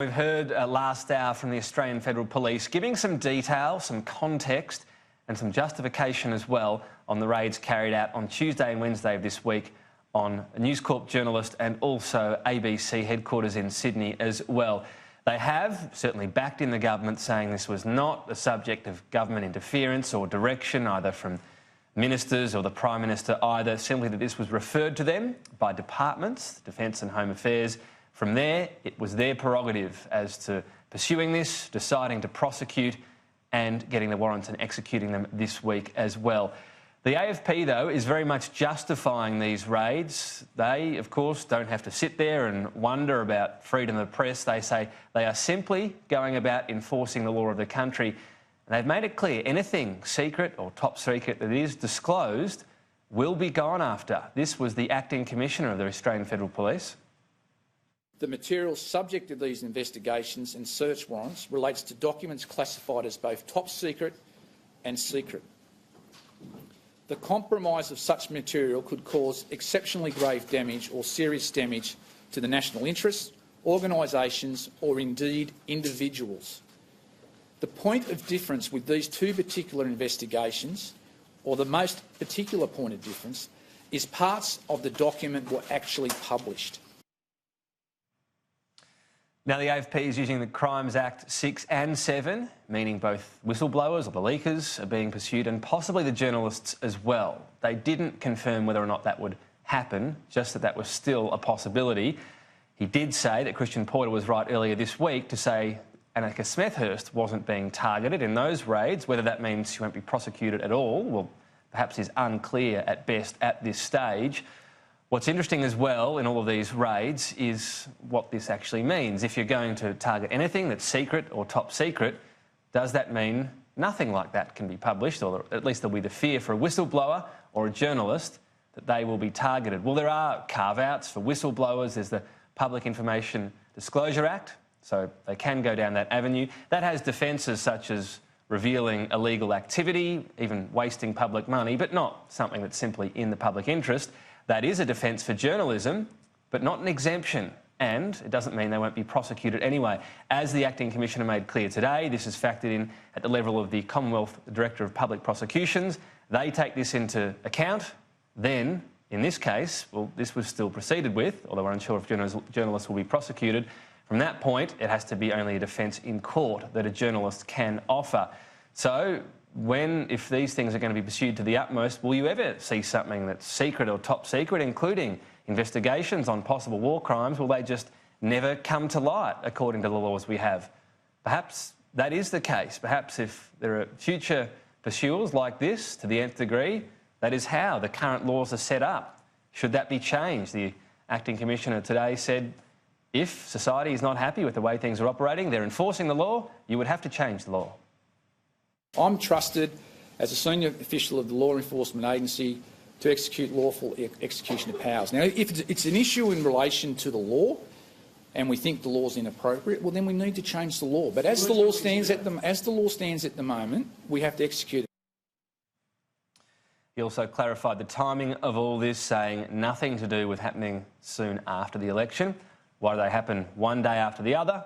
We've heard last hour from the Australian Federal Police giving some detail, some context and some justification as well on the raids carried out on Tuesday and Wednesday of this week on a News Corp journalist and also ABC headquarters in Sydney as well. They have certainly backed in the government, saying this was not the subject of government interference or direction either from ministers or the Prime Minister either, simply that this was referred to them by departments, Defence and Home Affairs. From there, it was their prerogative as to pursuing this, deciding to prosecute and getting the warrants and executing them this week as well. The AFP, though, is very much justifying these raids. They, of course, don't have to sit there and wonder about freedom of the press. They say they are simply going about enforcing the law of the country. And they've made it clear anything secret or top secret that is disclosed will be gone after. This was the Acting Commissioner of the Australian Federal Police. The material subject of these investigations and search warrants relates to documents classified as both top secret and secret. The compromise of such material could cause exceptionally grave damage or serious damage to the national interests, organisations or indeed individuals. The point of difference with these two particular investigations, or the most particular point of difference, is parts of the document were actually published. Now, the AFP is using the Crimes Act 6 and 7, meaning both whistleblowers or the leakers are being pursued and possibly the journalists as well. They didn't confirm whether or not that would happen, just that that was still a possibility. He did say that Christian Porter was right earlier this week to say Annika Smethurst wasn't being targeted in those raids. Whether that means she won't be prosecuted at all, well, perhaps is unclear at best at this stage. What's interesting as well in all of these raids is what this actually means. If you're going to target anything that's secret or top secret, does that mean nothing like that can be published, or at least there'll be the fear for a whistleblower or a journalist that they will be targeted? Well, there are carve-outs for whistleblowers. There's the Public Information Disclosure Act, so they can go down that avenue. That has defences such as revealing illegal activity, even wasting public money, but not something that's simply in the public interest. That is a defence for journalism, but not an exemption, and it doesn't mean they won't be prosecuted anyway. As the Acting Commissioner made clear today, this is factored in at the level of the Commonwealth Director of Public Prosecutions. They take this into account. Then, in this case, well, this was still proceeded with, although we're unsure if journalists will be prosecuted. From that point, it has to be only a defence in court that a journalist can offer. So, if these things are going to be pursued to the utmost, will you ever see something that's secret or top secret, including investigations on possible war crimes? Will they just never come to light according to the laws we have? Perhaps that is the case. Perhaps if there are future pursuers like this to the nth degree, that is how the current laws are set up. Should that be changed? The Acting Commissioner today said if society is not happy with the way things are operating, they're enforcing the law, you would have to change the law. I'm trusted as a senior official of the law enforcement agency to execute lawful execution of powers. Now, if it's an issue in relation to the law and we think the law is inappropriate, well, then we need to change the law. But as the law stands at the moment, we have to execute it. He also clarified the timing of all this, saying nothing to do with happening soon after the election. Why do they happen one day after the other?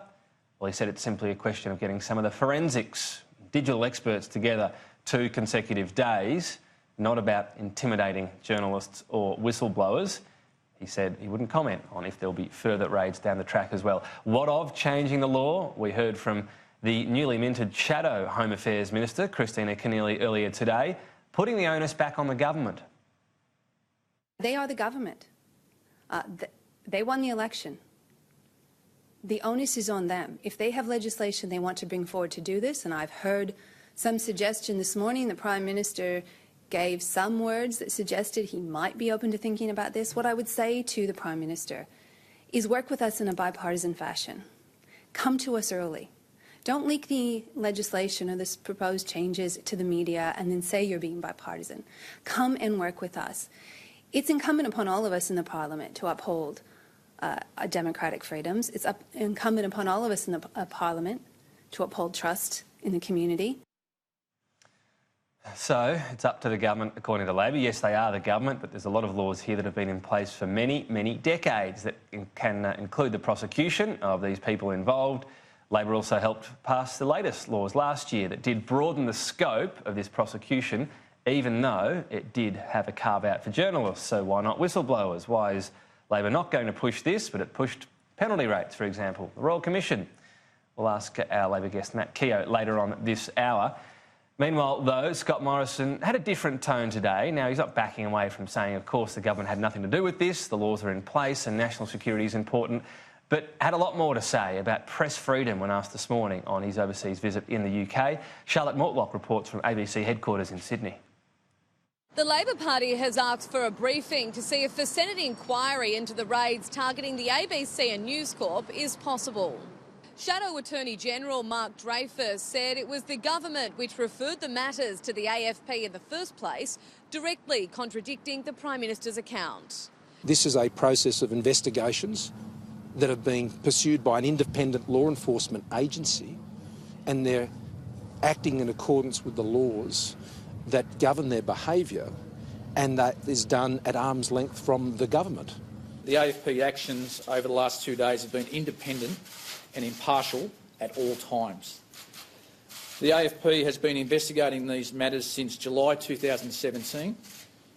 Well, he said it's simply a question of getting some of the forensics, digital experts together 2 consecutive days, not about intimidating journalists or whistleblowers. He said he wouldn't comment on if there'll be further raids down the track as well. What of changing the law? We heard from the newly minted Shadow Home Affairs Minister, Christina Keneally, earlier today, putting the onus back on the government. They are the government. They won the election. The onus is on them. If they have legislation they want to bring forward to do this, and I've heard some suggestion this morning, the Prime Minister gave some words that suggested he might be open to thinking about this. What I would say to the Prime Minister is work with us in a bipartisan fashion. Come to us early. Don't leak the legislation or the proposed changes to the media and then say you're being bipartisan. Come and work with us. It's incumbent upon all of us in the Parliament to uphold democratic freedoms. It's incumbent upon all of us in the Parliament to uphold trust in the community. So it's up to the government, according to Labor. Yes, they are the government, but there's a lot of laws here that have been in place for many, many decades that can include the prosecution of these people involved. Labor also helped pass the latest laws last year that did broaden the scope of this prosecution, even though it did have a carve-out for journalists. So why not whistleblowers? Why is Labor not going to push this, but it pushed penalty rates, for example? The Royal Commission. We'll ask our Labor guest Matt Keogh later on this hour. Meanwhile, though, Scott Morrison had a different tone today. Now, he's not backing away from saying, of course, the government had nothing to do with this, the laws are in place and national security is important, but had a lot more to say about press freedom when asked this morning on his overseas visit in the UK. Charlotte Mortlock reports from ABC headquarters in Sydney. The Labor Party has asked for a briefing to see if the Senate inquiry into the raids targeting the ABC and News Corp is possible. Shadow Attorney General Mark Dreyfus said it was the government which referred the matters to the AFP in the first place, directly contradicting the Prime Minister's account. This is a process of investigations that have been pursued by an independent law enforcement agency, and they're acting in accordance with the laws that govern their behaviour, and that is done at arm's length from the government. The AFP actions over the last 2 days have been independent and impartial at all times. The AFP has been investigating these matters since July 2017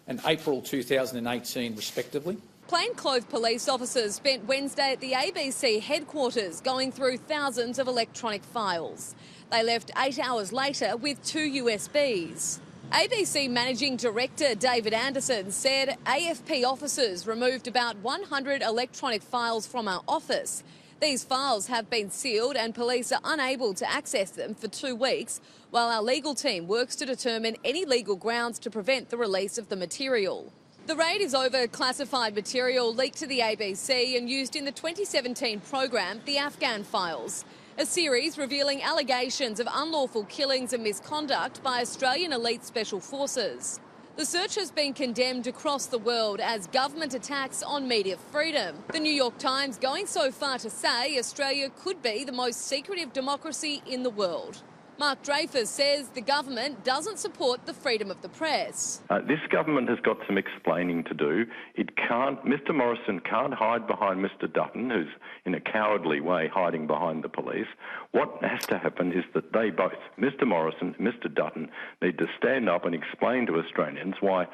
and April 2018 respectively. Plainclothes police officers spent Wednesday at the ABC headquarters going through thousands of electronic files. They left 8 hours later with 2 USBs. ABC Managing Director David Anderson said AFP officers removed about 100 electronic files from our office. These files have been sealed and police are unable to access them for 2 weeks, while our legal team works to determine any legal grounds to prevent the release of the material. The raid is over classified material leaked to the ABC and used in the 2017 program, The Afghan Files, a series revealing allegations of unlawful killings and misconduct by Australian elite special forces. The search has been condemned across the world as government attacks on media freedom. The New York Times going so far to say Australia could be the most secretive democracy in the world. Mark Dreyfus says the government doesn't support the freedom of the press. This government has got some explaining to do. Mr Morrison can't hide behind Mr Dutton, who's in a cowardly way hiding behind the police. What has to happen is that they both, Mr Morrison and Mr Dutton, need to stand up and explain to Australians why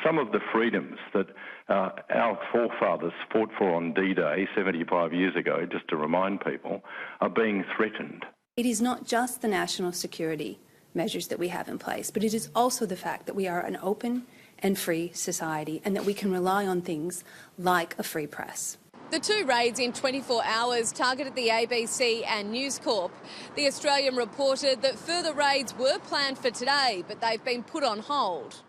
some of the freedoms that our forefathers fought for on D-Day 75 years ago, just to remind people, are being threatened. It is not just the national security measures that we have in place, but it is also the fact that we are an open and free society and that we can rely on things like a free press. The 2 raids in 24 hours targeted the ABC and News Corp. The Australian reported that further raids were planned for today, but they've been put on hold.